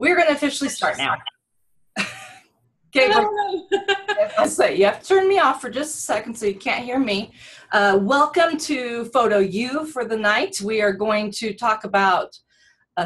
We're going to officially start now. Okay, I say you have to turn me off for just a second so you can't hear me. Welcome to Photo U for the night. We are going to talk about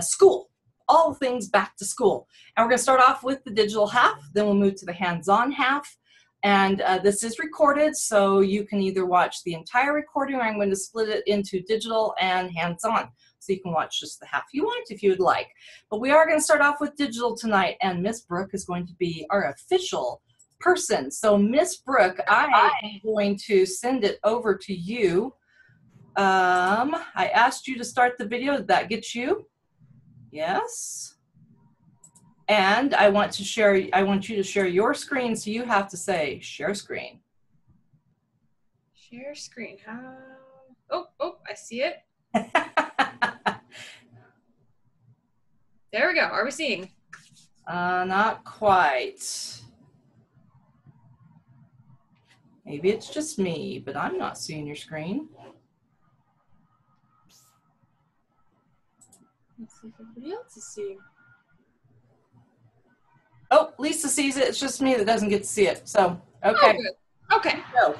school, all things back to school. And we're going to start off with the digital half, then we'll move to the hands-on half. And this is recorded, so you can either watch the entire recording or I'm going to split it into digital and hands-on. So you can watch just the half you want if you would like. But we are going to start off with digital tonight, and Miss Brooke is going to be our official person. So Miss Brooke, I am going to send it over to you. I asked you to start the video. Did that get you? Yes. And I want you to share your screen, so you have to say share screen. Share screen. How? Oh, I see it. There we go. Are we seeing? Not quite. Maybe it's just me, but I'm not seeing your screen. Let's see if everybody else is seeing. Oh, Lisa sees it. It's just me that doesn't get to see it. So, okay. Oh, good. Okay. So.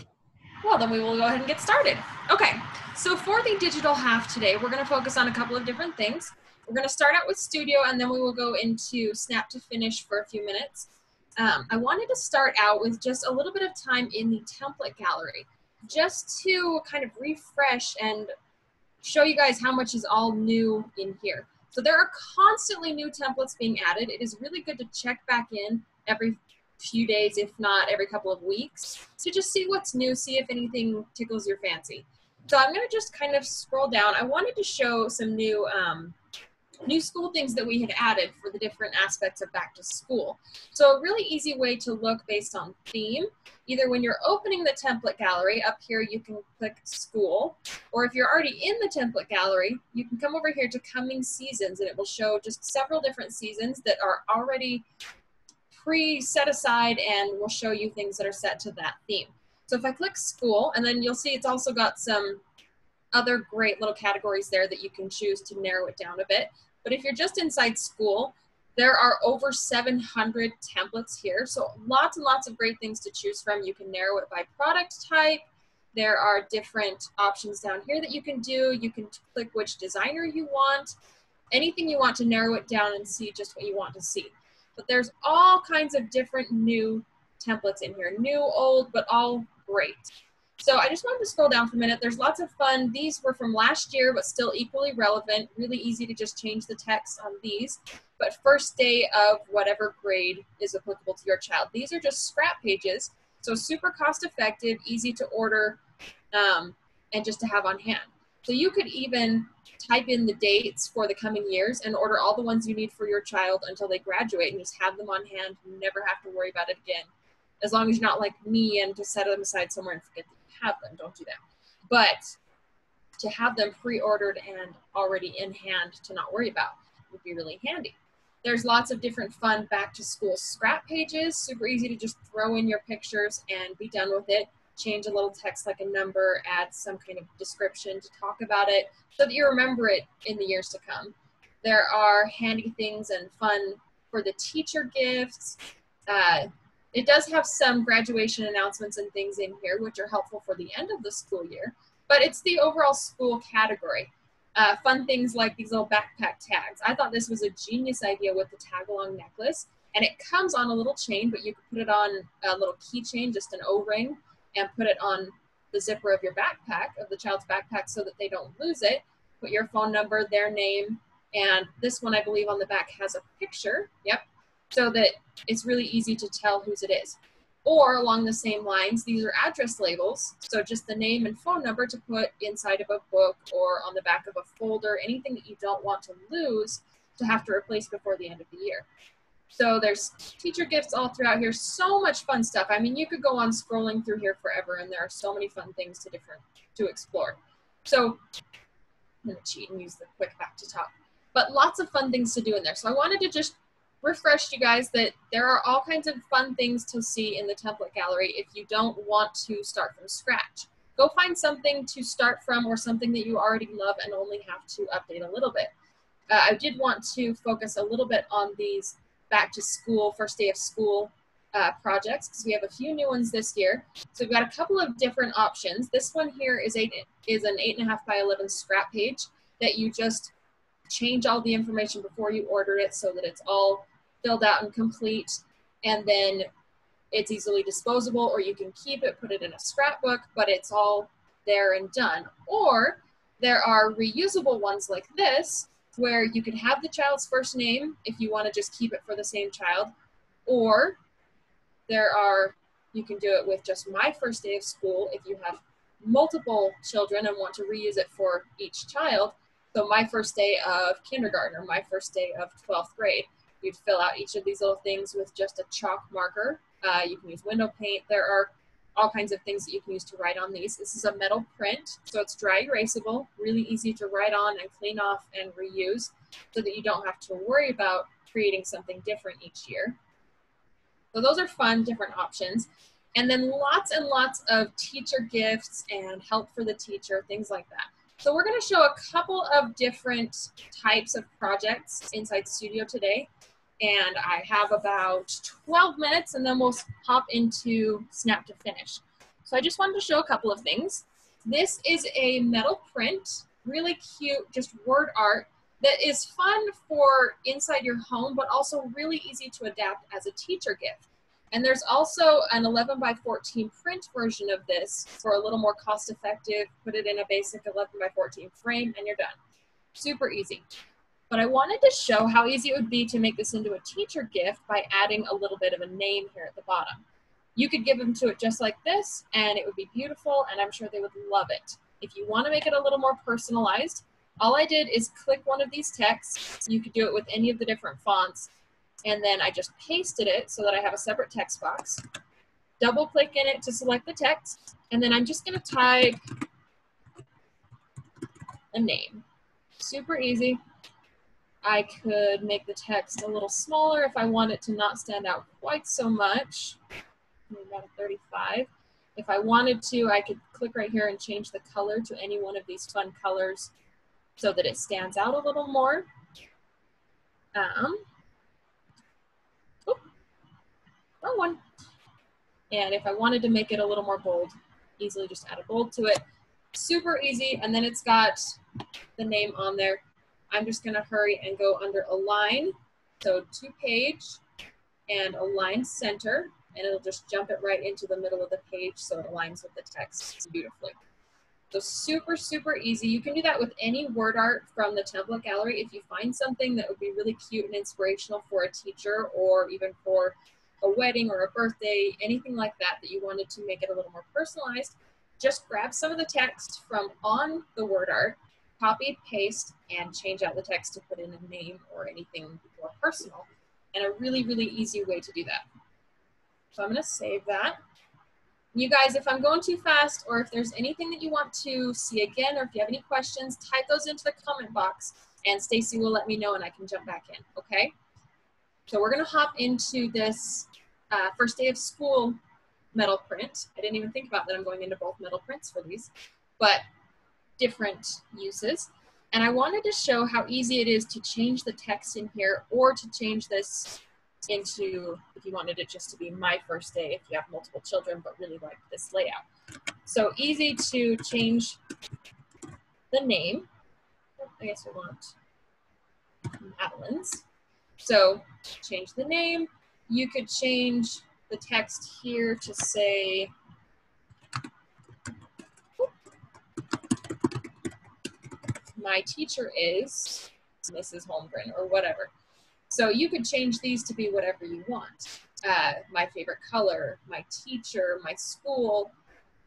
Well, then we will go ahead and get started. Okay. So for the digital half today, we're going to focus on a couple of different things. We're going to start out with Studio, and then we will go into SnapToFinish for a few minutes. I wanted to start out with just a little bit of time in the template gallery, just to kind of refresh and show you guys how much is all new in here. So there are constantly new templates being added. It is really good to check back in every few days, if not every couple of weeks, to just see what's new, see if anything tickles your fancy. So I'm going to just kind of scroll down. I wanted to show some new school things that we had added for the different aspects of back to school. So a really easy way to look based on theme, either when you're opening the template gallery, up here you can click school, or if you're already in the template gallery, you can come over here to coming seasons, and it will show just several different seasons that are already pre-set aside and will show you things that are set to that theme. So if I click school, and then you'll see it's also got some other great little categories there that you can choose to narrow it down a bit. But if you're just inside school, there are over 700 templates here. So lots and lots of great things to choose from. You can narrow it by product type. There are different options down here that you can do. You can click which designer you want, anything you want to narrow it down and see just what you want to see. But there's all kinds of different new templates in here, new, old, but all great. So I just wanted to scroll down for a minute. There's lots of fun. These were from last year, but still equally relevant. Really easy to just change the text on these. But first day of whatever grade is applicable to your child. These are just scrap pages, so super cost effective, easy to order, and just to have on hand. So you could even type in the dates for the coming years and order all the ones you need for your child until they graduate and just have them on hand. You never have to worry about it again. As long as you're not like me and to set them aside somewhere and forget that you have them, don't do that. But to have them pre-ordered and already in hand to not worry about would be really handy. There's lots of different fun back to school scrap pages, super easy to just throw in your pictures and be done with it. Change a little text like a number, add some kind of description to talk about it so that you remember it in the years to come. There are handy things and fun for the teacher gifts. It does have some graduation announcements and things in here, which are helpful for the end of the school year, but it's the overall school category. Fun things like these little backpack tags. I thought this was a genius idea with the tag-along necklace, and it comes on a little chain, but you can put it on a little keychain, just an O-ring, and put it on the zipper of your backpack, of the child's backpack, so that they don't lose it. Put your phone number, their name, and this one I believe on the back has a picture, yep, so that it's really easy to tell whose it is. Or along the same lines, these are address labels, so just the name and phone number to put inside of a book or on the back of a folder, anything that you don't want to lose to have to replace before the end of the year. So there's teacher gifts all throughout here, so much fun stuff. I mean, you could go on scrolling through here forever, and there are so many fun things to explore. So I'm gonna cheat and use the quick back to top. But lots of fun things to do in there. So I wanted to just refresh you guys that there are all kinds of fun things to see in the template gallery if you don't want to start from scratch. Go find something to start from or something that you already love and only have to update a little bit. I did want to focus a little bit on these back to school, first day of school projects, because we have a few new ones this year. So we've got a couple of different options. This one here is an 8.5 by 11 scrap page that you just change all the information before you order it so that it's all filled out and complete, and then it's easily disposable, or you can keep it, put it in a scrapbook, but it's all there and done. Or there are reusable ones like this, where you could have the child's first name if you want to just keep it for the same child, or you can do it with just my first day of school if you have multiple children and want to reuse it for each child. So my first day of kindergarten or my first day of 12th grade, you'd fill out each of these little things with just a chalk marker. You can use window paint. There are all kinds of things that you can use to write on these. This is a metal print, so it's dry erasable, really easy to write on and clean off and reuse so that you don't have to worry about creating something different each year. So those are fun, different options. And then lots and lots of teacher gifts and help for the teacher, things like that. So we're going to show a couple of different types of projects inside Studio today. And I have about 12 minutes and then we'll hop into SnapToFinish. So I just wanted to show a couple of things. This is a metal print, really cute, just word art that is fun for inside your home, but also really easy to adapt as a teacher gift. And there's also an 11 by 14 print version of this for a little more cost effective. Put it in a basic 11 by 14 frame and you're done. Super easy. But I wanted to show how easy it would be to make this into a teacher gift by adding a little bit of a name here at the bottom. You could give them to it just like this and it would be beautiful and I'm sure they would love it. If you want to make it a little more personalized, all I did is click one of these texts. You could do it with any of the different fonts. And then I just pasted it so that I have a separate text box. Double click in it to select the text. And then I'm just going to type a name. Super easy. I could make the text a little smaller if I want it to not stand out quite so much. Maybe about a 35. If I wanted to, I could click right here and change the color to any one of these fun colors so that it stands out a little more. Wrong one. And if I wanted to make it a little more bold, easily just add a bold to it. Super easy, and then it's got the name on there. I'm just gonna hurry and go under Align. So to page and Align center, and it'll just jump it right into the middle of the page so it aligns with the text beautifully. So super, super easy. You can do that with any word art from the template gallery. If you find something that would be really cute and inspirational for a teacher or even for a wedding or a birthday, anything like that that you wanted to make it a little more personalized, just grab some of the text from on the word art, copy, paste, and change out the text to put in a name or anything more personal. And a really, really easy way to do that. So I'm going to save that. You guys, if I'm going too fast or if there's anything that you want to see again or if you have any questions, type those into the comment box and Stacy will let me know and I can jump back in, okay? So we're going to hop into this first day of school metal print. I didn't even think about that I'm going into both metal prints for these, but different uses. And I wanted to show how easy it is to change the text in here or to change this into, if you wanted it just to be my first day, if you have multiple children but really like this layout. So easy to change the name. I guess we want Madeline's. So change the name. You could change the text here to say, my teacher is Mrs. Holmgren or whatever. So you could change these to be whatever you want. My favorite color, my teacher, my school,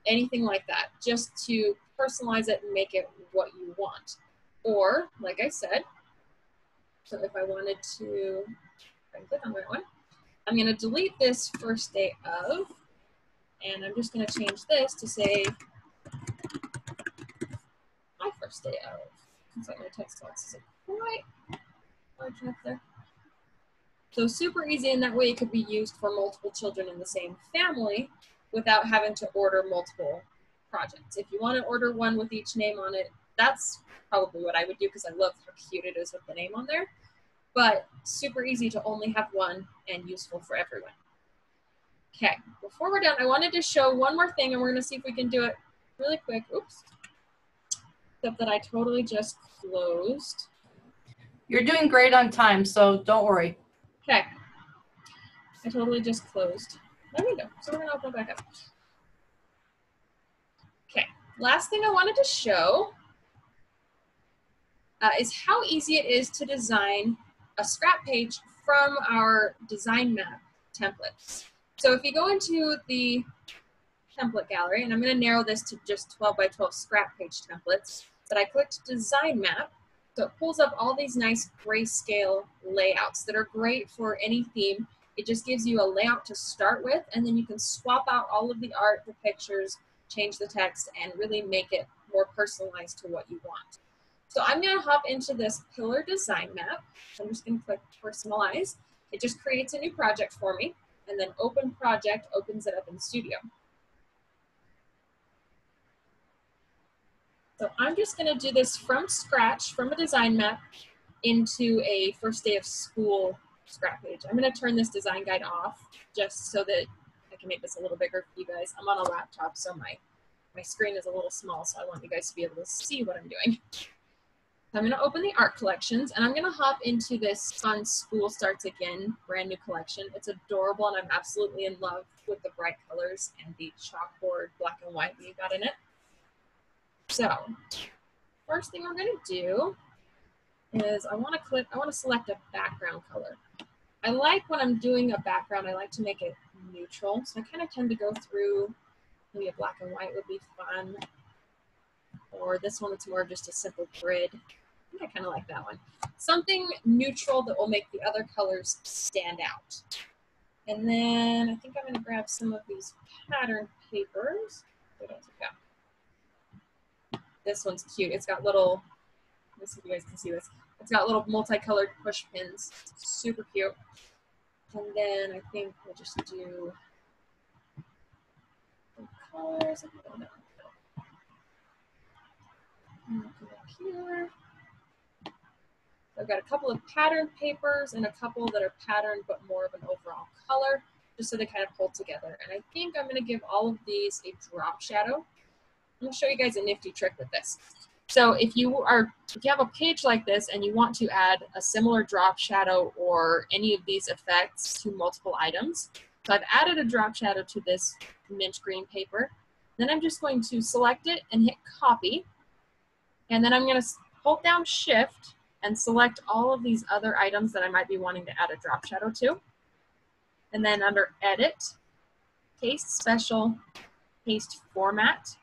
anything like that, just to personalize it and make it what you want. Or, like I said, so if I wanted to, I can click on that one, I'm going to delete this first day of, and I'm just going to change this to say my first day of. Looks like my text box isn't quite large enough there. So super easy, and that way it could be used for multiple children in the same family without having to order multiple projects. If you want to order one with each name on it, that's probably what I would do because I love how cute it is with the name on there. But super easy to only have one and useful for everyone. Okay, before we're done, I wanted to show one more thing, and we're going to see if we can do it really quick. Oops. Except that I totally just closed. You're doing great on time, so don't worry. Okay. I totally just closed my window, so we're going to open it back up. Okay, last thing I wanted to show is how easy it is to design a scrap page from our design map templates. So if you go into the template gallery, and I'm going to narrow this to just 12 by 12 scrap page templates, but I clicked design map, so it pulls up all these nice grayscale layouts that are great for any theme. It just gives you a layout to start with, and then you can swap out all of the art, the pictures, change the text, and really make it more personalized to what you want. So I'm going to hop into this pillar design map. I'm just going to click personalize. It just creates a new project for me, and then open project opens it up in Studio. So I'm just going to do this from scratch, from a design map, into a first day of school scrap page. I'm going to turn this design guide off just so that I can make this a little bigger for you guys. I'm on a laptop, so my screen is a little small, so I want you guys to be able to see what I'm doing. I'm going to open the art collections, and I'm going to hop into this fun School Starts Again brand new collection. It's adorable, and I'm absolutely in love with the bright colors and the chalkboard black and white we got in it. So first thing I'm going to do is I want to select a background color. I like when I'm doing a background, I like to make it neutral. So I kind of tend to go through, maybe a black and white would be fun. Or this one, it's more of just a simple grid. I think I kind of like that one. Something neutral that will make the other colors stand out. And then I think I'm going to grab some of these pattern papers. This one's cute. It's got little, let's see if you guys can see this. It's got little multicolored push pins. Super cute. And then I think we'll just do the colors. Here. I've got a couple of pattern papers and a couple that are patterned but more of an overall color, just so they kind of hold together. And I think I'm going to give all of these a drop shadow. I'm going to show you guys a nifty trick with this. So if you have a page like this and you want to add a similar drop shadow or any of these effects to multiple items, so I've added a drop shadow to this mint green paper. Then I'm just going to select it and hit copy. And then I'm going to hold down shift and select all of these other items that I might be wanting to add a drop shadow to. And then under edit, paste special, paste format.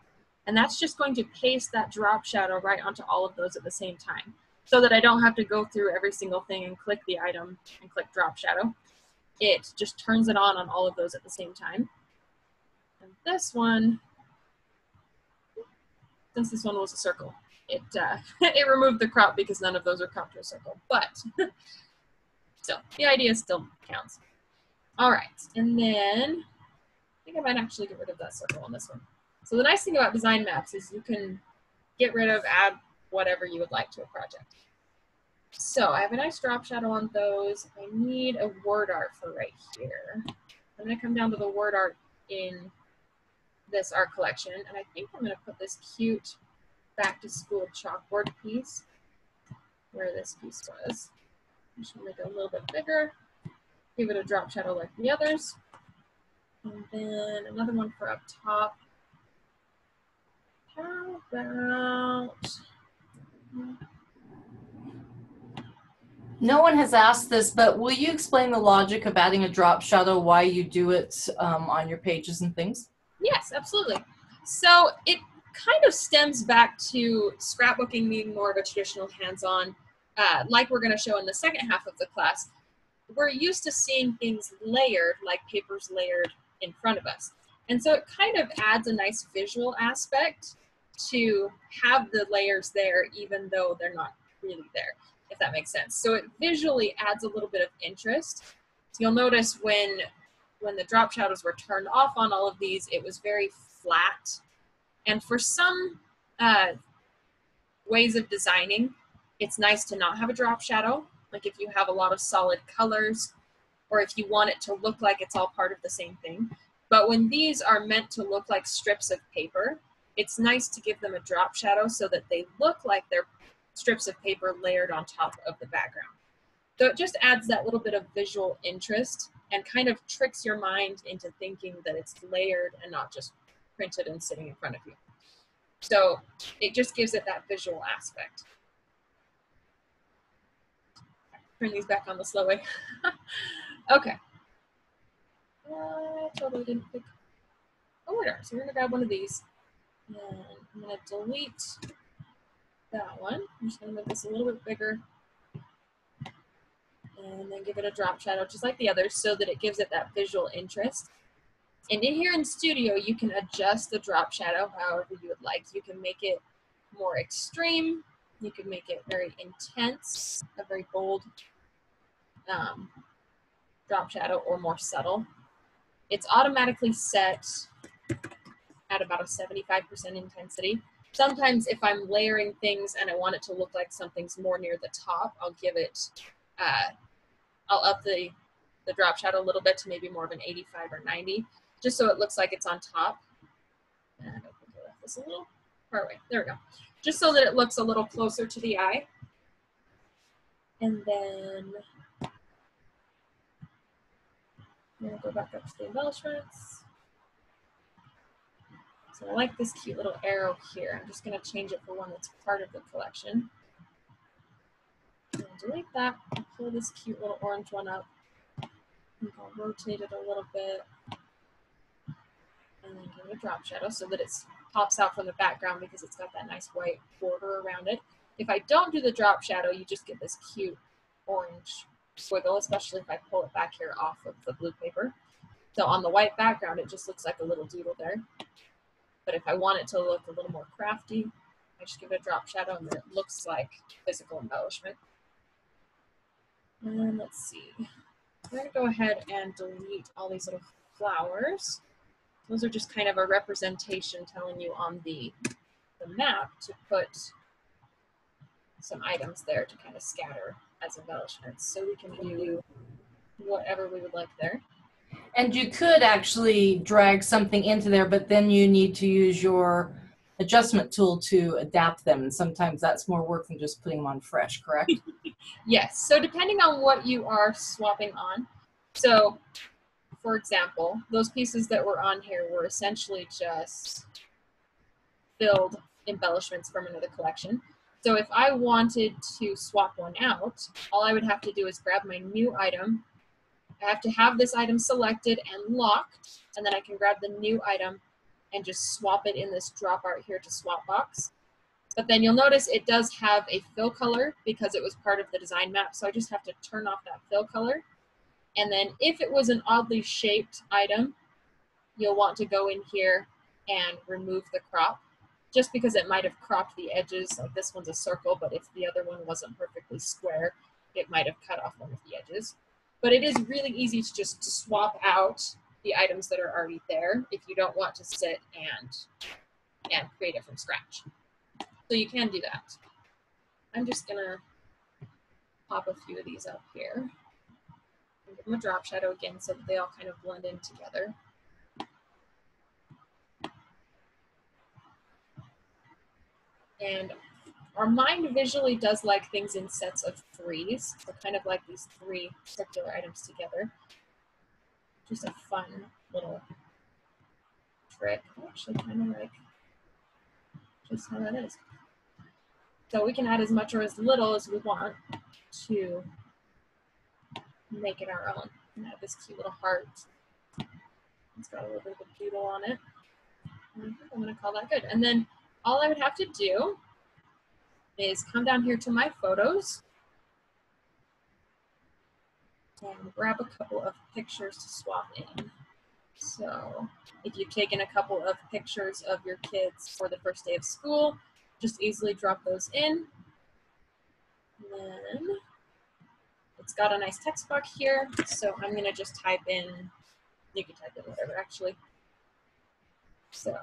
And that's just going to paste that drop shadow right onto all of those at the same time, so that I don't have to go through every single thing and click the item and click drop shadow. It just turns it on all of those at the same time. And this one, since this one was a circle, it it removed the crop because none of those are cropped to a circle, but still, the idea still counts. All right, and then I think I might actually get rid of that circle on this one. So the nice thing about design maps is you can get rid of, add whatever you would like to a project. So I have a nice drop shadow on those. I need a word art for right here. I'm going to come down to the word art in this art collection, and I think I'm going to put this cute back to school chalkboard piece where this piece was. I'm just going to make it a little bit bigger, give it a drop shadow like the others, and then another one for up top. How about... No one has asked this, but will you explain the logic of adding a drop shadow, why you do it on your pages and things? Yes, absolutely. So it kind of stems back to scrapbooking being more of a traditional hands-on, like we're going to show in the second half of the class. We're used to seeing things layered, like papers layered in front of us. And so it kind of adds a nice visual aspect to have the layers there, even though they're not really there, if that makes sense. So it visually adds a little bit of interest. So you'll notice when the drop shadows were turned off on all of these, it was very flat. And for some ways of designing, it's nice to not have a drop shadow. Like if you have a lot of solid colors, or if you want it to look like it's all part of the same thing. But when these are meant to look like strips of paper, it's nice to give them a drop shadow so that they look like they're strips of paper layered on top of the background. So it just adds that little bit of visual interest and kind of tricks your mind into thinking that it's layered and not just printed and sitting in front of you. So it just gives it that visual aspect. Turn these back on the slow way. Okay. I totally didn't pick order. So we're going to grab one of these. And I'm going to delete that one. I'm just going to make this a little bit bigger. And then give it a drop shadow, just like the others, so that it gives it that visual interest. And in here in Studio, you can adjust the drop shadow however you would like. You can make it more extreme. You can make it very intense, a very bold drop shadow, or more subtle. It's automatically set at about a 75% intensity. Sometimes if I'm layering things and I want it to look like something's more near the top, I'll give it, I'll up the drop shadow a little bit to maybe more of an 85 or 90, just so it looks like it's on top. And I think I left this a little far away. There we go. Just so that it looks a little closer to the eye. And then I'm going to go back up to the embellishments. So I like this cute little arrow here. I'm just going to change it for one that's part of the collection. And delete that. I'll pull this cute little orange one up. And I'll rotate it a little bit. And then give it a drop shadow so that it pops out from the background because it's got that nice white border around it. If I don't do the drop shadow, you just get this cute orange squiggle, especially if I pull it back here off of the blue paper. So on the white background, it just looks like a little doodle there. But if I want it to look a little more crafty, I just give it a drop shadow and then it looks like physical embellishment. And let's see. I'm going to go ahead and delete all these little flowers. Those are just kind of a representation telling you on the map to put some items there to kind of scatter as embellishments. So we can do whatever we would like there. And you could actually drag something into there, but then you need to use your adjustment tool to adapt them. And sometimes that's more work than just putting them on fresh, correct? Yes. So depending on what you are swapping on. So for example, those pieces that were on here were essentially just filled embellishments from another collection. So if I wanted to swap one out, all I would have to do is grab my new item. I have to have this item selected and locked, and then I can grab the new item and just swap it in this drop art here to swap box. But then you'll notice it does have a fill color because it was part of the design map. So I just have to turn off that fill color. And then if it was an oddly shaped item, you'll want to go in here and remove the crop, just because it might have cropped the edges. Like this one's a circle, but if the other one wasn't perfectly square, it might have cut off one of the edges. But it is really easy to just swap out the items that are already there if you don't want to sit and create it from scratch. So you can do that. I'm just gonna pop a few of these up here. And give them a drop shadow again so that they all kind of blend in together. And our mind visually does like things in sets of threes, so kind of like these three circular items together. Just a fun little trick. I actually kind of like just how that is. So we can add as much or as little as we want to make it our own. And add this cute little heart. It's got a little bit of a doodle on it. And I'm going to call that good. And then all I would have to do is come down here to my photos and grab a couple of pictures to swap in. So if you've taken a couple of pictures of your kids for the first day of school, just easily drop those in. And then it's got a nice text box here, so I'm going to just type in, you can type in whatever actually. So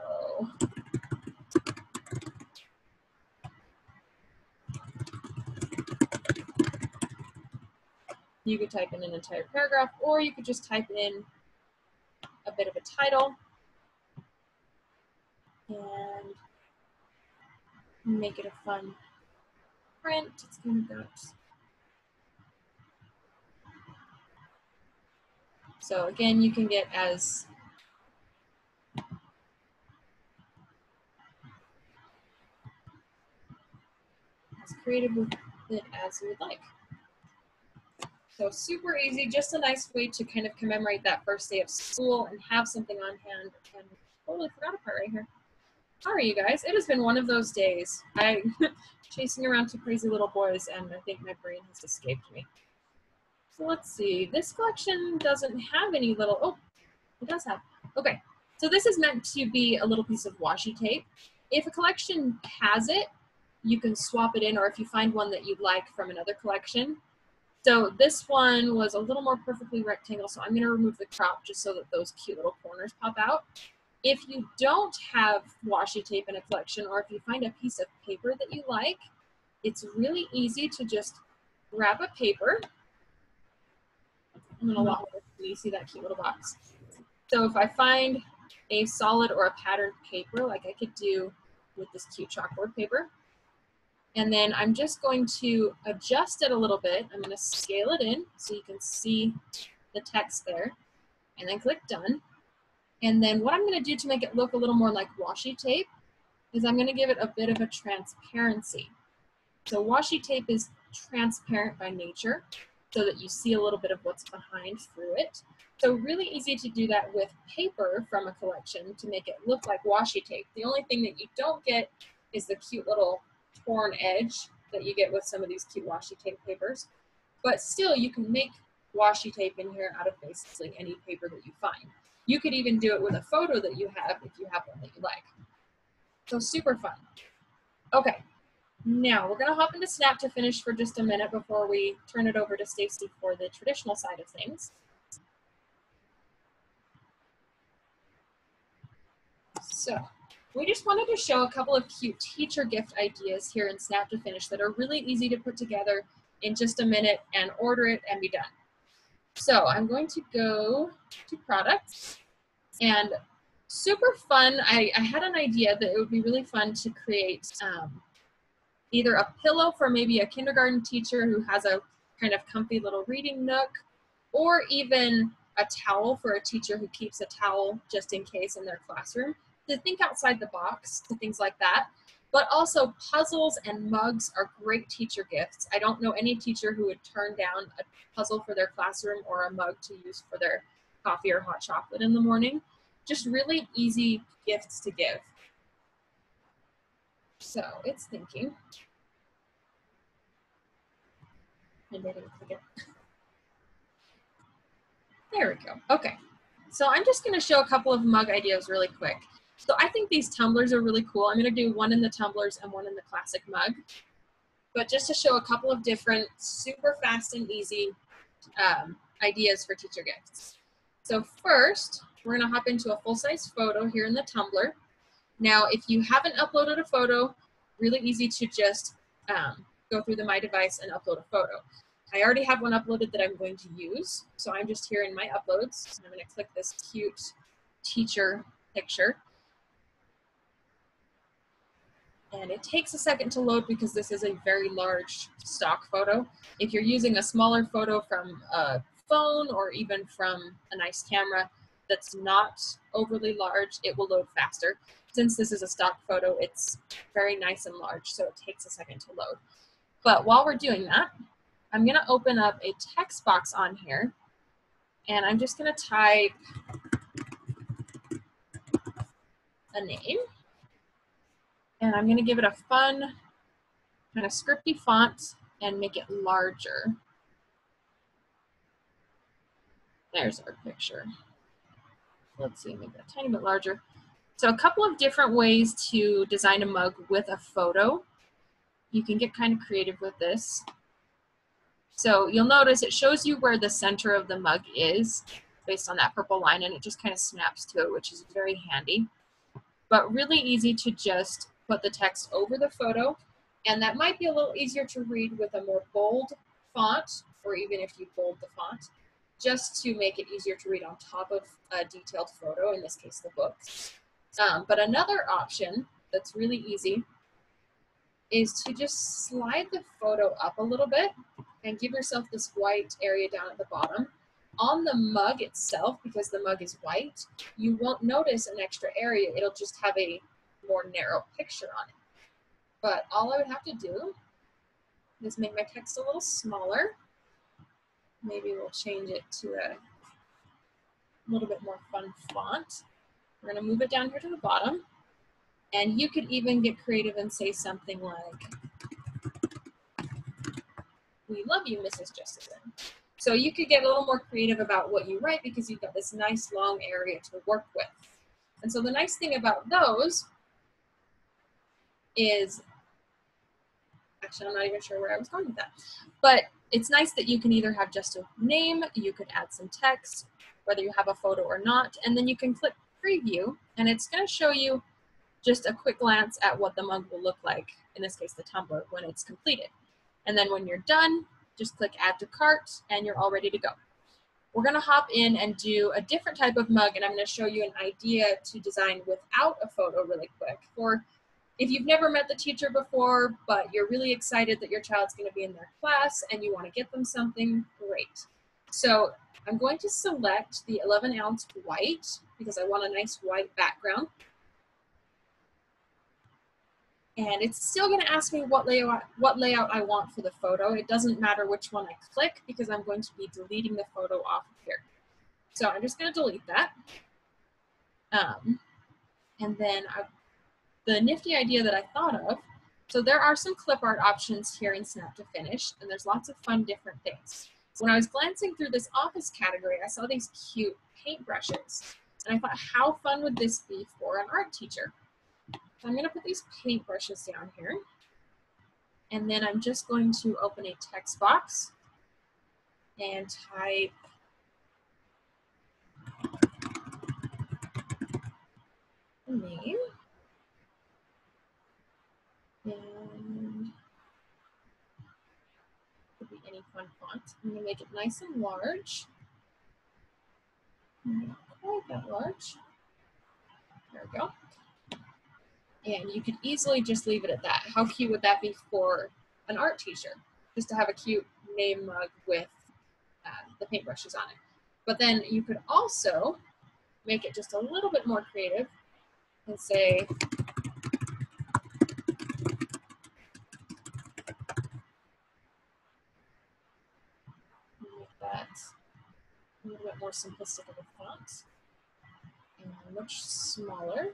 You could type in an entire paragraph, or you could just type in a bit of a title and make it a fun print. It's going to go. So again, you can get as creative with it as you would like. So super easy, just a nice way to kind of commemorate that first day of school and have something on hand. And totally forgot a part right here. Sorry, you guys. It has been one of those days. I'm chasing around two crazy little boys, and I think my brain has escaped me. So let's see. This collection doesn't have any little, oh, it does have. Okay, so this is meant to be a little piece of washi tape. If a collection has it, you can swap it in, or if you find one that you'd like from another collection. So this one was a little more perfectly rectangle, so I'm going to remove the crop just so that those cute little corners pop out. If you don't have washi tape in a collection, or if you find a piece of paper that you like, it's really easy to just grab a paper. I'm going to lock it so you see that cute little box. So if I find a solid or a patterned paper, like I could do with this cute chalkboard paper, and then I'm just going to adjust it a little bit. I'm going to scale it in so you can see the text there, and then click done. And then what I'm going to do to make it look a little more like washi tape is I'm going to give it a bit of a transparency. So washi tape is transparent by nature so that you see a little bit of what's behind through it. So really easy to do that with paper from a collection to make it look like washi tape. The only thing that you don't get is the cute little torn edge that you get with some of these cute washi tape papers. But still, you can make washi tape in here out of basically any paper that you find. You could even do it with a photo that you have if you have one that you like. So super fun. Okay, now we're gonna hop into SnapToFinish for just a minute before we turn it over to Stacy for the traditional side of things. So we just wanted to show a couple of cute teacher gift ideas here in SnapToFinish that are really easy to put together in just a minute and order it and be done. So I'm going to go to products, and super fun. I had an idea that it would be really fun to create either a pillow for maybe a kindergarten teacher who has a kind of comfy little reading nook, or even a towel for a teacher who keeps a towel just in case in their classroom. To think outside the box to things like that. But also puzzles and mugs are great teacher gifts. I don't know any teacher who would turn down a puzzle for their classroom or a mug to use for their coffee or hot chocolate in the morning. Just really easy gifts to give. So it's thinking. Maybe I didn't click it. There we go. Okay. So I'm just going to show a couple of mug ideas really quick. So I think these tumblers are really cool. I'm going to do one in the tumblers and one in the classic mug. But just to show a couple of different super fast and easy ideas for teacher gifts. So first, we're going to hop into a full-size photo here in the tumbler. Now, if you haven't uploaded a photo, really easy to just go through the My Device and upload a photo. I already have one uploaded that I'm going to use. So I'm just here in my uploads. And I'm going to click this cute teacher picture. And it takes a second to load because this is a very large stock photo. If you're using a smaller photo from a phone or even from a nice camera that's not overly large, it will load faster. Since this is a stock photo, it's very nice and large, so it takes a second to load. But while we're doing that, I'm gonna open up a text box on here, and I'm just gonna type a name. And I'm going to give it a fun kind of scripty font and make it larger. There's our picture. Let's see, make that a tiny bit larger. So a couple of different ways to design a mug with a photo. You can get kind of creative with this. So you'll notice it shows you where the center of the mug is based on that purple line, and it just kind of snaps to it, which is very handy. But really easy to just put the text over the photo, and that might be a little easier to read with a more bold font or even if you bold the font, just to make it easier to read on top of a detailed photo, in this case the book. But another option that's really easy is to just slide the photo up a little bit and give yourself this white area down at the bottom. On the mug itself, because the mug is white, you won't notice an extra area. It'll just have a more narrow picture on it. But all I would have to do is make my text a little smaller. Maybe we'll change it to a little bit more fun font. We're gonna move it down here to the bottom. And you could even get creative and say something like, "We love you, Mrs. Justin." So you could get a little more creative about what you write because you've got this nice long area to work with. And so the nice thing about those is, actually, I'm not even sure where I was going with that, but it's nice that you can either have just a name, you could add some text, whether you have a photo or not, and then you can click preview, and it's going to show you just a quick glance at what the mug will look like, in this case the tumbler, when it's completed. And then when you're done, just click add to cart and you're all ready to go. We're going to hop in and do a different type of mug, and I'm going to show you an idea to design without a photo really quick. For if you've never met the teacher before, but you're really excited that your child's going to be in their class and you want to get them something, great. So I'm going to select the 11-ounce white because I want a nice white background. And it's still going to ask me what layout I want for the photo. It doesn't matter which one I click because I'm going to be deleting the photo off of here. So I'm just going to delete that. And then the nifty idea that I thought of, so there are some clip art options here in SnapToFinish, and there's lots of fun different things. When I was glancing through this office category, I saw these cute paintbrushes. And I thought, how fun would this be for an art teacher? So I'm going to put these paintbrushes down here, and then I'm just going to open a text box and type the name, and could be any fun font. I'm going to make it nice and large, not quite that large. There we go. And you could easily just leave it at that. How cute would that be for an art teacher? Just to have a cute name mug with the paintbrushes on it. But then you could also make it just a little bit more creative and say, make that a little bit more simplistic of a font and much smaller.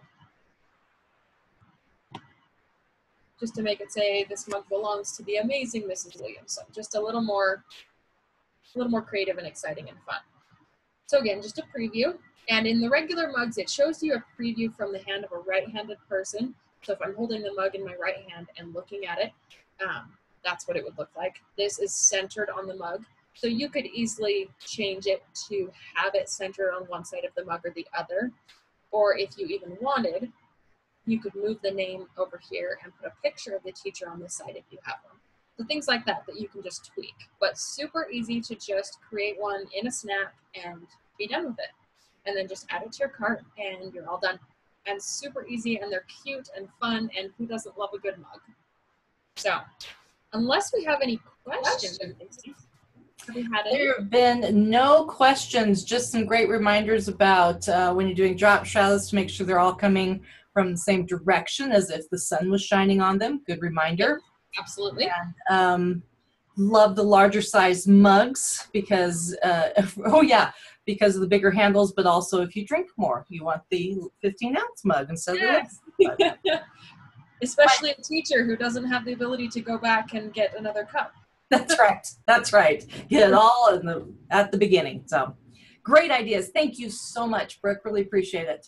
Just to make it say, this mug belongs to the amazing Mrs. Williamson. Just a little more creative and exciting and fun. So again, just a preview. And in the regular mugs, it shows you a preview from the hand of a right-handed person. So if I'm holding the mug in my right hand and looking at it, that's what it would look like. This is centered on the mug. So you could easily change it to have it centered on one side of the mug or the other. Or if you even wanted, you could move the name over here and put a picture of the teacher on this side if you have one. So things like that you can just tweak. But super easy to just create one in a snap and be done with it. And then just add it to your cart and you're all done. And super easy, and they're cute and fun, and who doesn't love a good mug? So unless we have any questions, have we had any? There have been no questions, just some great reminders about when you're doing drop shadows to make sure they're all coming from the same direction as if the sun was shining on them. Good reminder. Absolutely. And, love the larger size mugs because, oh yeah, because of the bigger handles, but also if you drink more, you want the 15-ounce mug instead of the mug. Especially a teacher who doesn't have the ability to go back and get another cup. That's right. That's right. Get it all at the beginning. So great ideas. Thank you so much, Brooke. Really appreciate it.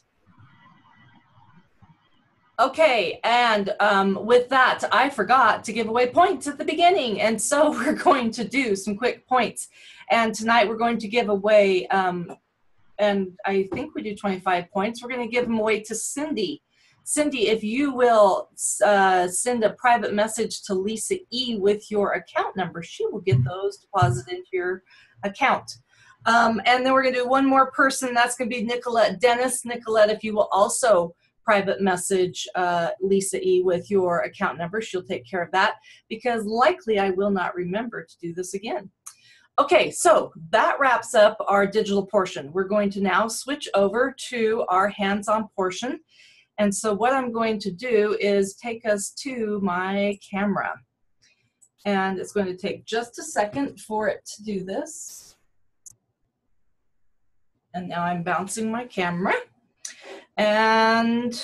Okay, and with that, I forgot to give away points at the beginning, and so we're going to do some quick points. And tonight we're going to give away, and I think we do 25 points. We're going to give them away to Cindy. Cindy, if you will send a private message to Lisa E with your account number, she will get those deposited into your account. And then we're going to do one more person. That's going to be Nicolette Dennis. Nicolette, if you will also private message Lisa E with your account number, she'll take care of that, because likely I will not remember to do this again. Okay, so that wraps up our digital portion. We're going to now switch over to our hands-on portion. And so what I'm going to do is take us to my camera. And it's going to take just a second for it to do this. And now I'm bouncing my camera. And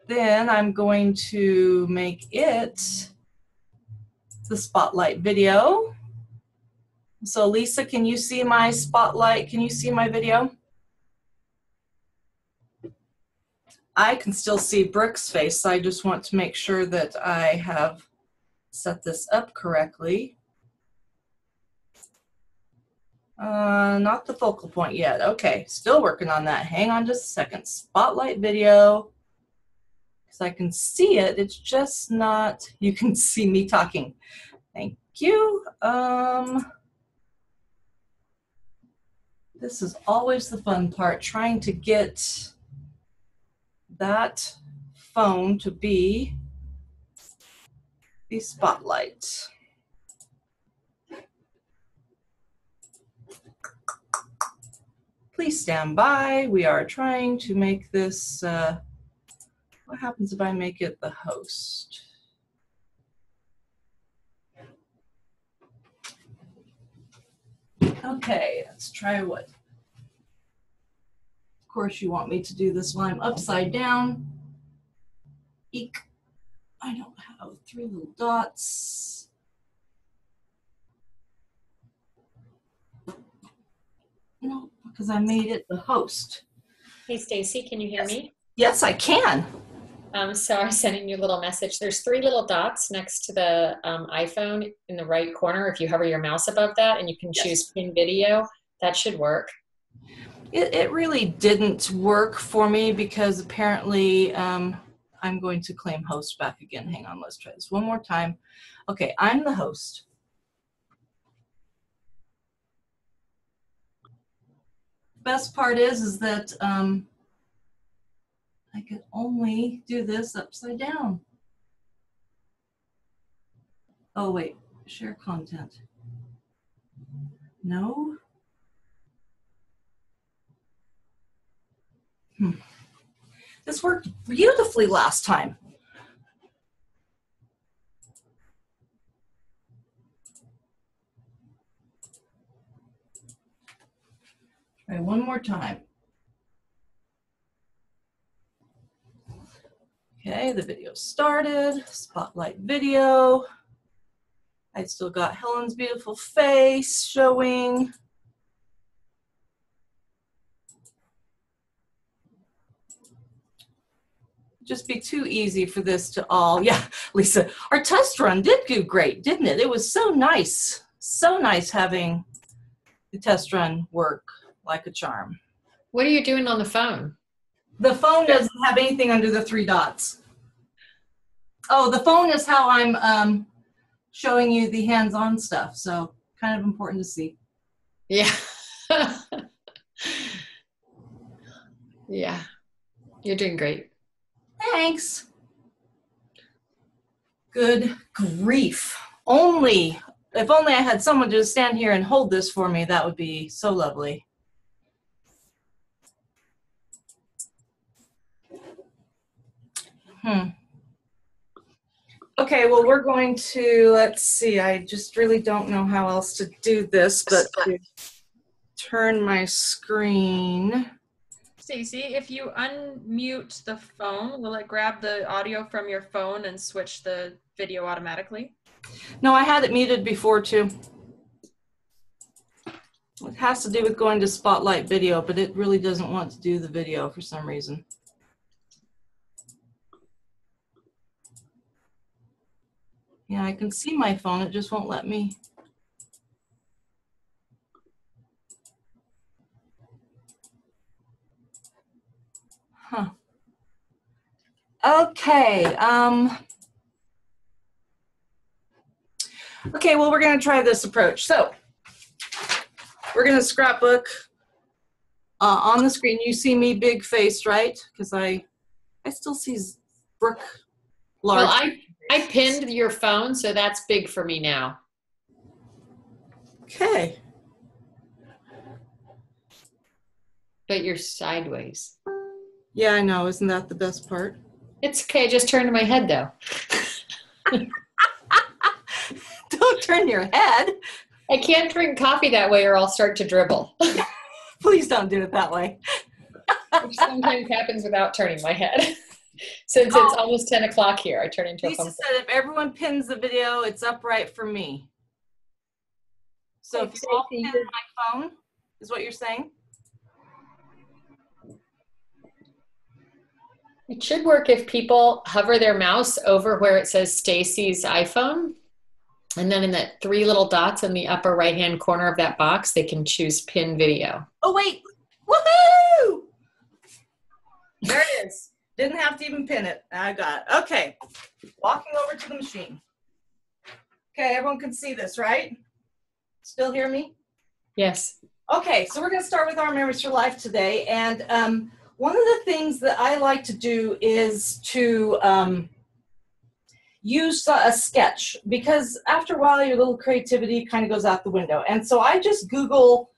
then I'm going to make it the spotlight video. So Lisa, can you see my spotlight? Can you see my video? I can still see Brooke's face, so I just want to make sure that I have set this up correctly. Not the focal point yet. Okay, still working on that. Hang on just a second. Spotlight video, because I can see it. It's just not, you can see me talking. Thank you. This is always the fun part, trying to get that phone to be the spotlight. Please stand by. We are trying to make this, what happens if I make it the host? Okay, let's try what? Of course you want me to do this while I'm upside down. Eek. I don't have 3 little dots. No, because I made it the host. Hey, Stacy, can you hear me? Yes, I can. So I'm sending you a little message. There's 3 little dots next to the iPhone in the right corner. If you hover your mouse above that and you can choose pin video, that should work. It really didn't work for me because apparently I'm going to claim host back again. Hang on, let's try this one more time. Okay, I'm the host. Best part is that I can only do this upside down. Oh wait, share content. No. This worked beautifully last time. Try one more time. Okay, the video started, spotlight video. I still got Helen's beautiful face showing. Just be too easy for this to all, yeah, Lisa, our test run did do great, didn't it? It was so nice having the test run work like a charm. What are you doing on the phone? The phone doesn't have anything under the 3 dots. Oh, the phone is how I'm showing you the hands-on stuff, so kind of important to see. Yeah. Yeah, you're doing great. Thanks. Good grief. If only I had someone to stand here and hold this for me, that would be so lovely. Okay, well, we're going to, let's see, I just really don't know how else to do this, but to turn my screen. Stacy, if you unmute the phone, will it grab the audio from your phone and switch the video automatically? No, I had it muted before too. It has to do with going to Spotlight Video, but it really doesn't want to do the video for some reason. Yeah, I can see my phone, it just won't let me. Huh. Okay. Okay, well, we're going to try this approach. So we're going to scrapbook on the screen. You see me big-faced, right? Because I still see Brooke large. Well, I pinned your phone, so that's big for me now. Okay. But you're sideways. Yeah, I know. Isn't that the best part? It's okay. Just turn to my head, though. Don't turn your head. I can't drink coffee that way or I'll start to dribble. Please don't do it that way. Which sometimes happens without turning my head. Since it's almost 10 o'clock here, I turn into a Lisa pumpkin. said if everyone pins the video, it's upright for me. So if you all pin my phone, is what you're saying? It should work if people hover their mouse over where it says Stacy's iPhone. And then in that 3 little dots in the upper right-hand corner of that box, they can choose pin video. Oh, wait. Woohoo! There it is. Didn't have to even pin it. I got it. Okay. Walking over to the machine. Okay, everyone can see this, right? Still hear me? Yes. Okay, so we're going to start with our Memories for Life today. And one of the things that I like to do is to use a sketch, because after a while your little creativity kind of goes out the window. And so I just Google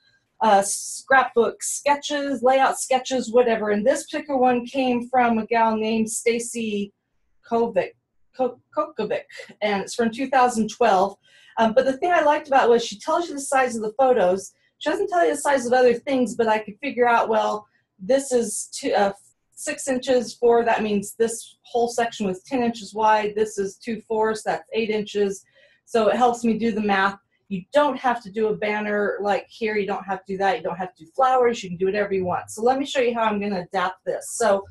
scrapbook sketches, layout sketches, whatever. And this particular one came from a gal named Stacy Kokovic, and it's from 2012. But the thing I liked about it was she tells you the size of the photos. She doesn't tell you the size of other things, but I could figure out, well, this is 6 inches for, that means this whole section was 10 inches wide. This is 2/4, that's 8 inches. So it helps me do the math. You don't have to do a banner like here. You don't have to do that. You don't have to do flowers. You can do whatever you want. So let me show you how I'm going to adapt this. So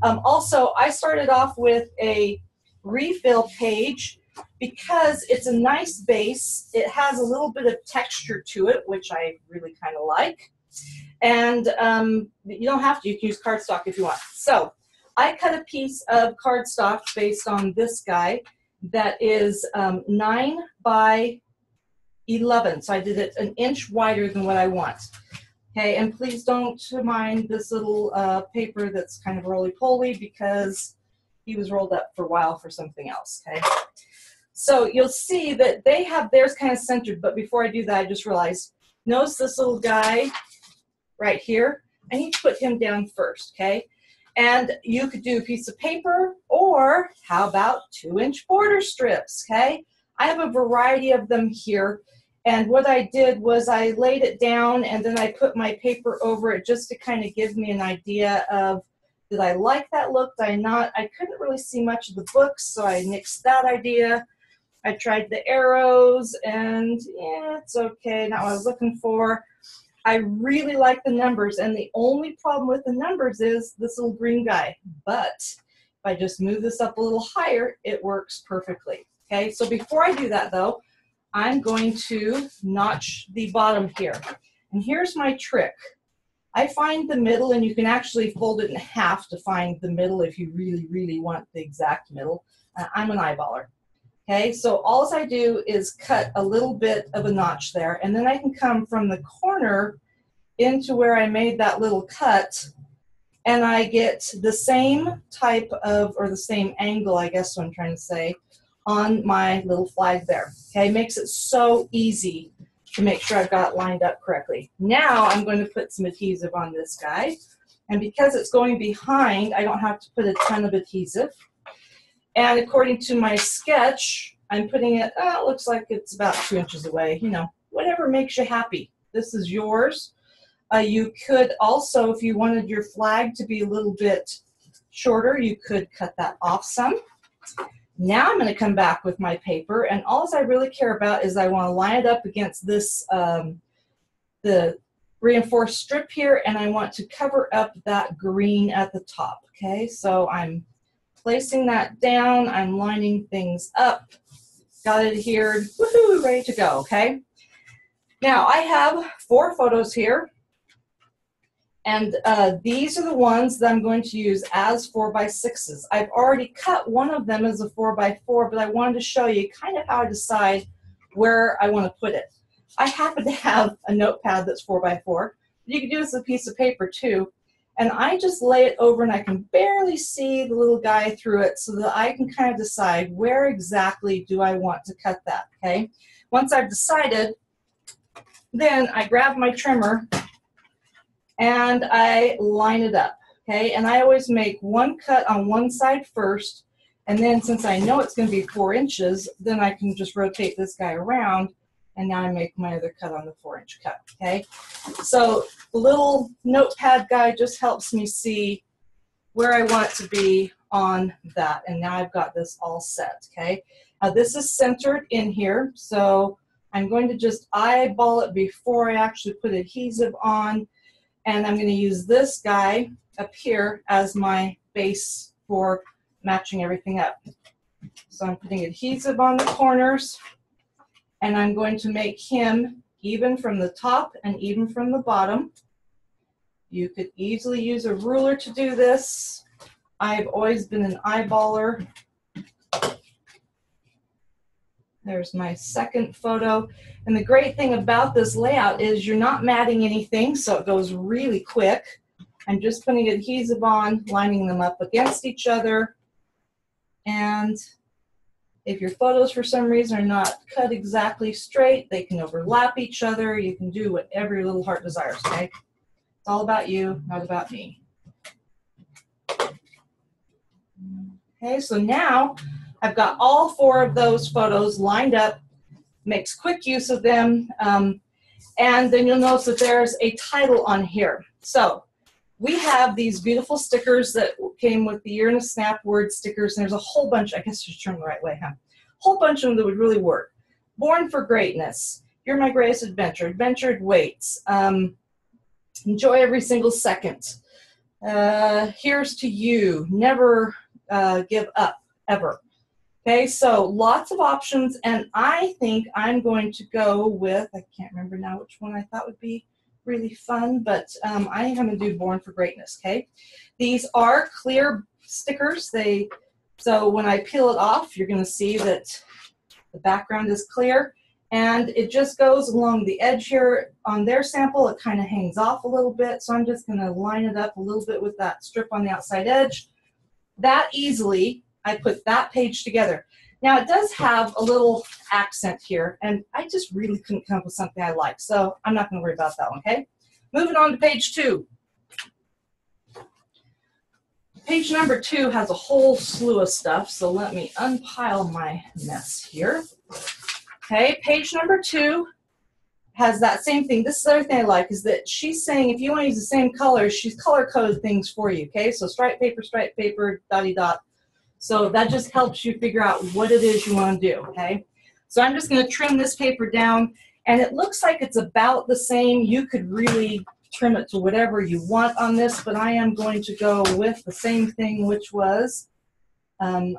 also, I started off with a refill page because it's a nice base. It has a little bit of texture to it, which I really kind of like. And you don't have to. You can use cardstock if you want. So I cut a piece of cardstock based on this guy that is 9 by 11. So I did it an inch wider than what I want. Okay, and please don't mind this little paper that's kind of roly-poly because he was rolled up for a while for something else, okay? So you'll see that they have theirs kind of centered, but before I do that, I just realized, notice this little guy right here? I need to put him down first, okay? And you could do a piece of paper, or how about 2-inch border strips, okay? I have a variety of them here. And what I did was I laid it down and then I put my paper over it just to kind of give me an idea of, did I like that look? Did I not? I couldn't really see much of the books, so I nixed that idea. I tried the arrows and yeah, it's okay, not what I was looking for. I really like the numbers, and the only problem with the numbers is this little green guy. But if I just move this up a little higher, it works perfectly. Okay, so before I do that though, I'm going to notch the bottom here. And here's my trick. I find the middle, and you can actually fold it in half to find the middle if you really, really want the exact middle. I'm an eyeballer. Okay, so all I do is cut a little bit of a notch there, and then I can come from the corner into where I made that little cut, and I get the same type of, or the same angle, I guess what I'm trying to say, on my little flag there. Okay, makes it so easy to make sure I've got it lined up correctly. Now I'm going to put some adhesive on this guy, and because it's going behind, I don't have to put a ton of adhesive. And according to my sketch, I'm putting it, it looks like it's about 2 inches away. You know, whatever makes you happy. This is yours. You could also, if you wanted your flag to be a little bit shorter, you could cut that off some. Now I'm going to come back with my paper, and all I really care about is I want to line it up against this, the reinforced strip here, and I want to cover up that green at the top. Okay, so I'm placing that down, I'm lining things up, got it adhered, woohoo, ready to go, okay? Now I have 4 photos here, And these are the ones that I'm going to use as 4x6s. I've already cut one of them as a 4x4, but I wanted to show you kind of how I decide where I want to put it. I happen to have a notepad that's 4x4. You can do this with a piece of paper too. And I just lay it over and I can barely see the little guy through it so that I can kind of decide where exactly do I want to cut that, okay? Once I've decided, then I grab my trimmer and I line it up, okay? And I always make one cut on one side first, and then since I know it's going to be 4 inches, then I can just rotate this guy around, and now I make my other cut on the 4-inch cut, okay? So the little notepad guy just helps me see where I want it to be on that, and now I've got this all set, okay? Now this is centered in here, so I'm going to just eyeball it before I actually put adhesive on. And I'm going to use this guy up here as my base for matching everything up. So I'm putting adhesive on the corners, and I'm going to make him even from the top and even from the bottom. You could easily use a ruler to do this. I've always been an eyeballer. There's my second photo. And the great thing about this layout is you're not matting anything, so it goes really quick. I'm just putting adhesive on, lining them up against each other. And if your photos for some reason are not cut exactly straight, they can overlap each other. You can do whatever your little heart desires, okay? It's all about you, not about me. Okay, so now I've got all 4 of those photos lined up, makes quick use of them, and then you'll notice that there's a title on here. So we have these beautiful stickers that came with the Year in a Snap word stickers, and there's a whole bunch, I guess just turn the right way, huh? Whole bunch of them that would really work. Born for Greatness, You're My Greatest Adventure, Adventured Waits, Enjoy Every Single Second, Here's to You, Never Give Up, Ever. Okay, so lots of options, and I think I'm going to go with, I can't remember now which one I thought would be really fun, but I think I'm going to do Born for Greatness, okay? These are clear stickers. So when I peel it off, you're going to see that the background is clear, and it just goes along the edge here. On their sample, it kind of hangs off a little bit, so I'm just going to line it up a little bit with that strip on the outside edge. That easily, I put that page together. Now it does have a little accent here, and I just really couldn't come up with something I like, so I'm not going to worry about that one, okay? Moving on to page 2. Page number 2 has a whole slew of stuff, so let me unpile my mess here. Okay, page number 2 has that same thing. This is the other thing I like, is that she's saying if you want to use the same colors, she's color-coded things for you, okay? So stripe paper, dotty-dot. So that just helps you figure out what it is you want to do, okay? So I'm just going to trim this paper down, and it looks like it's about the same. You could really trim it to whatever you want on this, but I am going to go with the same thing, which was 9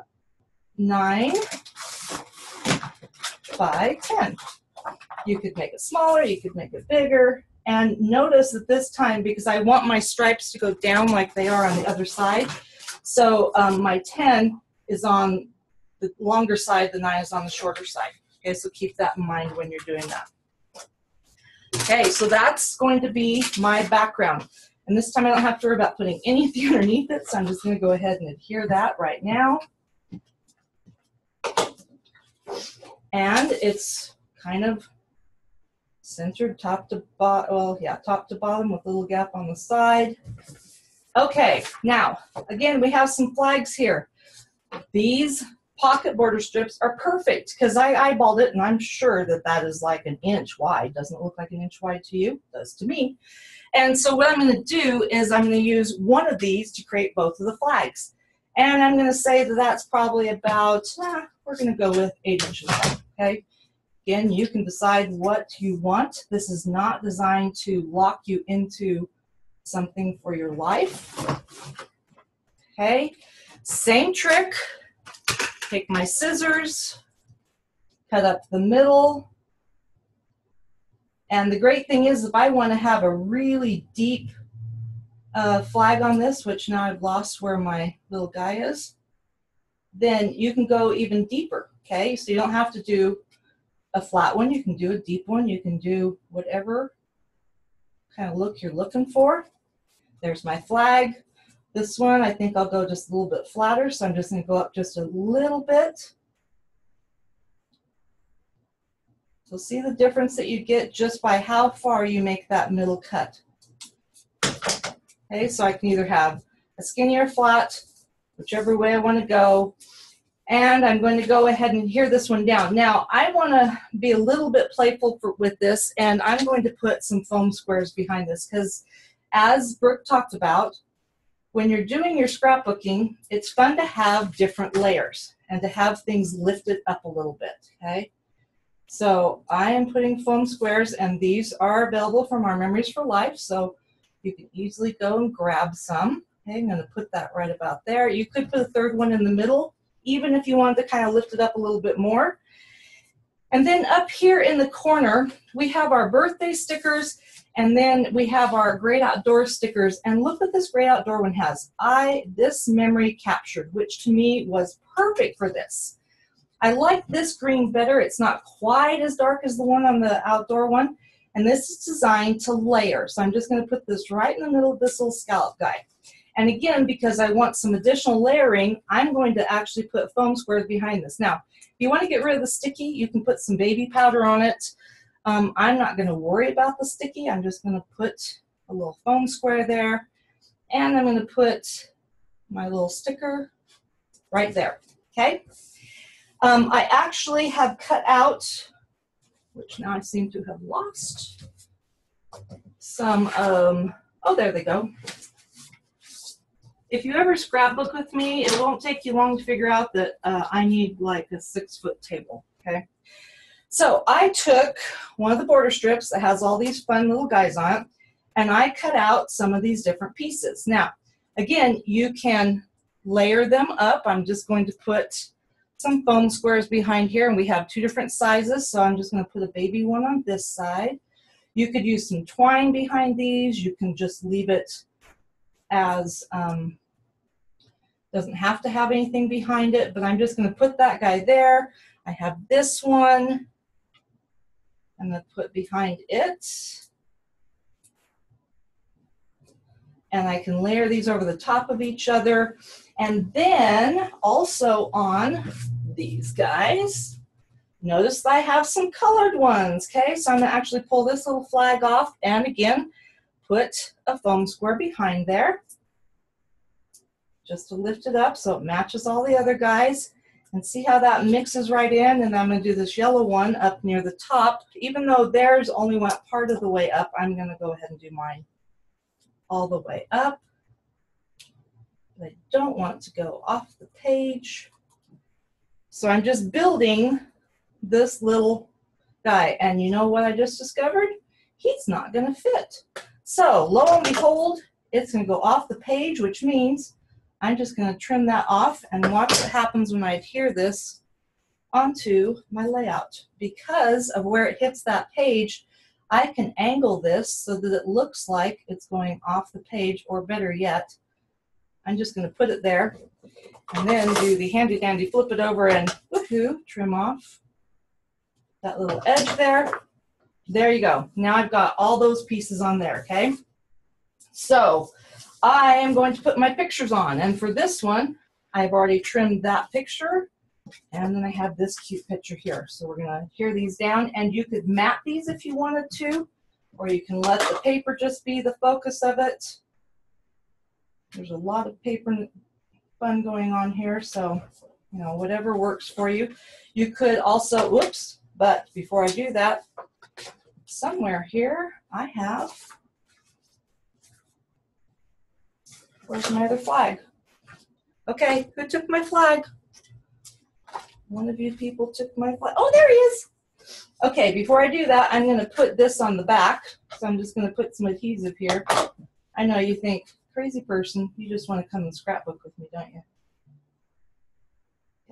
by 10. You could make it smaller, you could make it bigger, and notice that this time, because I want my stripes to go down like they are on the other side, so my 10 is on the longer side, the 9 is on the shorter side. Okay, so keep that in mind when you're doing that. Okay, so that's going to be my background. And this time I don't have to worry about putting anything underneath it, so I'm just going to go ahead and adhere that right now. And it's kind of centered top to bottom, well, yeah, top to bottom with a little gap on the side. Okay, now, again, we have some flags here. These pocket border strips are perfect because I eyeballed it, and I'm sure that that is like an inch wide. Doesn't it look like an inch wide to you? It does to me. And so what I'm going to do is I'm going to use one of these to create both of the flags. And I'm going to say that that's probably about, we're going to go with 8 inches wide, okay? Again, you can decide what you want. This is not designed to lock you into something for your life. Okay, same trick. Take my scissors, cut up the middle. And the great thing is if I want to have a really deep flag on this, which now I've lost where my little guy is, then you can go even deeper, okay? So you don't have to do a flat one. You can do a deep one. You can do whatever kind of look you're looking for. There's my flag. This one, I think I'll go just a little bit flatter, so I'm just going to go up just a little bit. So see the difference that you get just by how far you make that middle cut. Okay, so I can either have a skinnier flat, whichever way I want to go, and I'm going to go ahead and hear this one down. Now, I want to be a little bit playful with this, and I'm going to put some foam squares behind this, because as Brooke talked about, when you're doing your scrapbooking, it's fun to have different layers and to have things lifted up a little bit, okay? So I am putting foam squares, and these are available from our Memories for Life, so you can easily go and grab some. Okay, I'm going to put that right about there. You could put a third one in the middle, even if you wanted to kind of lift it up a little bit more. And then up here in the corner, we have our birthday stickers, and then we have our Great Outdoor stickers. And look what this Great Outdoor one has. This memory captured, which to me was perfect for this. I like this green better. It's not quite as dark as the one on the outdoor one. And this is designed to layer. So I'm just going to put this right in the middle of this little scallop guy. And again, because I want some additional layering, I'm going to actually put foam squares behind this. Now, if you want to get rid of the sticky, you can put some baby powder on it. I'm not going to worry about the sticky. I'm just going to put a little foam square there. And I'm going to put my little sticker right there, okay? I actually have cut out, which now I seem to have lost, some, oh, there they go. If you ever scrapbook with me, it won't take you long to figure out that I need like a 6-foot table, okay? So I took one of the border strips that has all these fun little guys on it, and I cut out some of these different pieces. Now, again, you can layer them up. I'm just going to put some foam squares behind here, and we have 2 different sizes, so I'm just going to put a baby one on this side. You could use some twine behind these. You can just leave it as, doesn't have to have anything behind it, but I'm just going to put that guy there. I have this one. I'm going to put behind it. And I can layer these over the top of each other. And then also on these guys, notice that I have some colored ones, okay? So I'm going to actually pull this little flag off and again, put a foam square behind there just to lift it up so it matches all the other guys. And see how that mixes right in? And I'm going to do this yellow one up near the top. Even though theirs only went part of the way up, I'm going to go ahead and do mine all the way up. But I don't want to go off the page. So I'm just building this little guy. And you know what I just discovered? He's not going to fit. So lo and behold, it's going to go off the page, which means I'm just going to trim that off and watch what happens when I adhere this onto my layout. Because of where it hits that page, I can angle this so that it looks like it's going off the page, or better yet, I'm just going to put it there and then do the handy dandy flip it over and woohoo, trim off that little edge there. There you go. Now I've got all those pieces on there, okay? So I am going to put my pictures on, and for this one, I've already trimmed that picture, and then I have this cute picture here. So we're going to adhere these down, and you could mat these if you wanted to, or you can let the paper just be the focus of it. There's a lot of paper fun going on here, so, you know, whatever works for you. You could also, whoops, but before I do that, somewhere here I have, where's my other flag? Okay, who took my flag? One of you people took my flag. Oh, there he is. Okay, before I do that, I'm going to put this on the back. So I'm just going to put some adhesive here. I know you think, crazy person, you just want to come and scrapbook with me, don't you?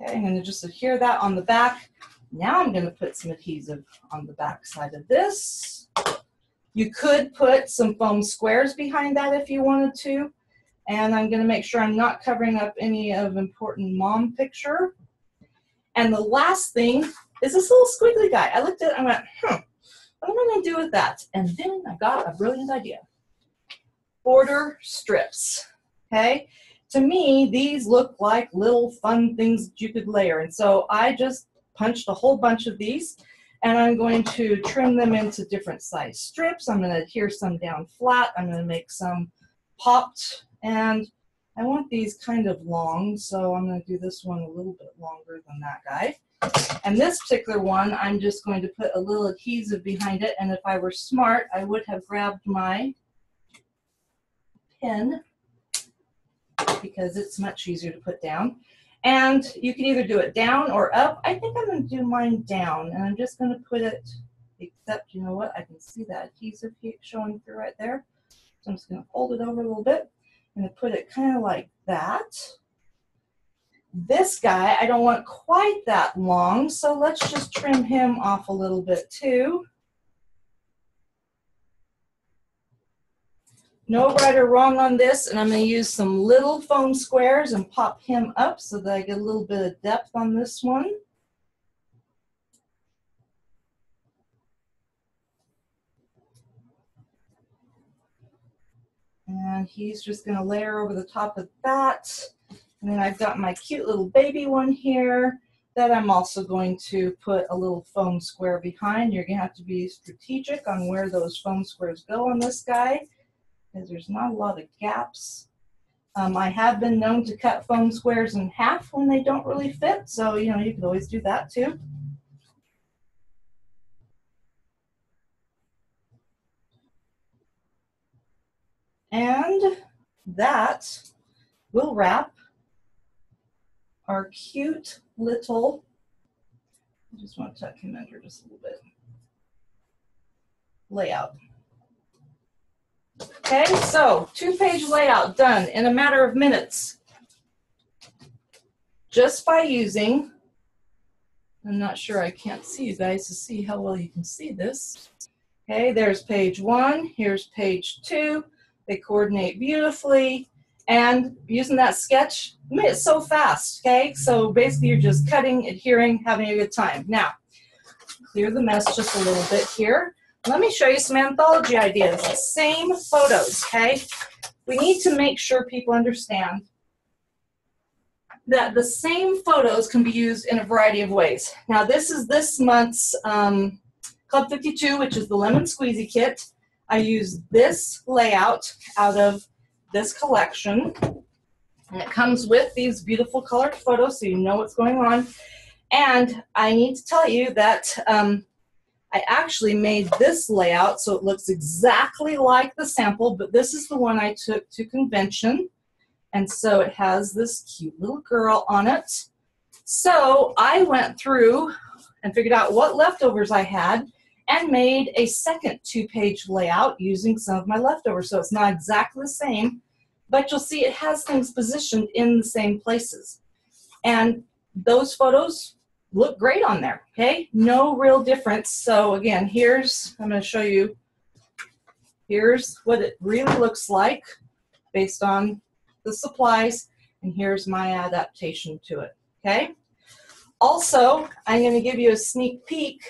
Okay, I'm going to just adhere that on the back. Now I'm going to put some adhesive on the back side of this. You could put some foam squares behind that if you wanted to. And I'm going to make sure I'm not covering up any of important mom picture. And the last thing is this little squiggly guy. I looked at it and I went, what am I going to do with that? And then I got a brilliant idea. Border strips, okay? To me, these look like little fun things that you could layer. And so I just punched a whole bunch of these, and I'm going to trim them into different size strips. I'm going to adhere some down flat. I'm going to make some popped, and I want these kind of long, so I'm going to do this one a little bit longer than that guy. And this particular one, I'm just going to put a little adhesive behind it, and if I were smart, I would have grabbed my pen because it's much easier to put down. And you can either do it down or up. I think I'm going to do mine down, and I'm just going to put it, except you know what, I can see that adhesive showing through right there. So I'm just going to fold it over a little bit and put it kind of like that. This guy, I don't want quite that long, so let's just trim him off a little bit too. No right or wrong on this, and I'm going to use some little foam squares and pop him up so that I get a little bit of depth on this one. And he's just going to layer over the top of that. And then I've got my cute little baby one here that I'm also going to put a little foam square behind. You're going to have to be strategic on where those foam squares go on this guy, because there's not a lot of gaps. I have been known to cut foam squares in half when they don't really fit, so you know, you could always do that too. And that will wrap our cute little, I just want to tuck him under just a little bit, layout. Okay, so 2-page layout done in a matter of minutes. Just by using, I'm not sure, I can't see you guys to see how well you can see this. Okay, there's page 1, here's page 2. They coordinate beautifully. And using that sketch, I made it so fast, okay? So basically you're just cutting, adhering, having a good time. Now, clear the mess just a little bit here. Let me show you some anthology ideas. Same photos, okay? We need to make sure people understand that the same photos can be used in a variety of ways. Now, this is this month's Club 52, which is the Lemon Squeezy Kit. I used this layout out of this collection, and it comes with these beautiful colored photos so you know what's going on. And I need to tell you that I actually made this layout so it looks exactly like the sample, but this is the one I took to convention, and so it has this cute little girl on it. So I went through and figured out what leftovers I had and made a second 2-page layout using some of my leftovers. So it's not exactly the same, but you'll see it has things positioned in the same places. And those photos look great on there, okay? No real difference. So again, I'm going to show you, here's what it really looks like based on the supplies, and here's my adaptation to it, okay? Also, I'm going to give you a sneak peek.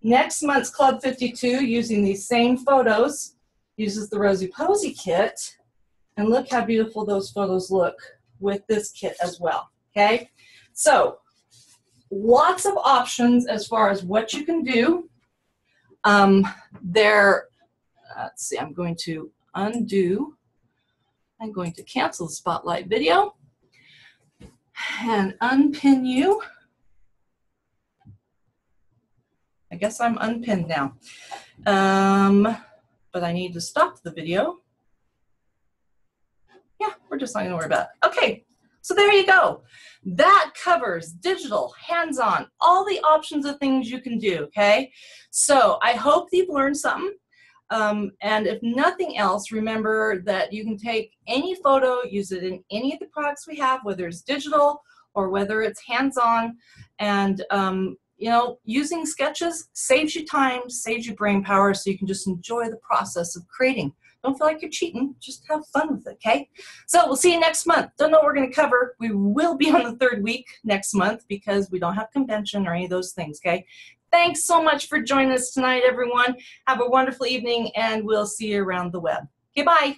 Next month's Club 52, using these same photos, uses the Rosy Posy kit, and look how beautiful those photos look with this kit as well, okay? So, lots of options as far as what you can do. Let's see, I'm going to cancel the spotlight video and unpin you. I guess I'm unpinned now, but I need to stop the video. Yeah, we're just not going to worry about it. Okay, so there you go. That covers digital, hands-on, all the options of things you can do, okay? So I hope you've learned something. And if nothing else, remember that you can take any photo, use it in any of the products we have, whether it's digital or whether it's hands-on, and you know, using sketches saves you time, saves you brain power, so you can just enjoy the process of creating. Don't feel like you're cheating, just have fun with it, okay? So we'll see you next month. Don't know what we're gonna cover. We will be on the 3rd week next month because we don't have convention or any of those things, okay? Thanks so much for joining us tonight, everyone. Have a wonderful evening, and we'll see you around the web. Okay, bye.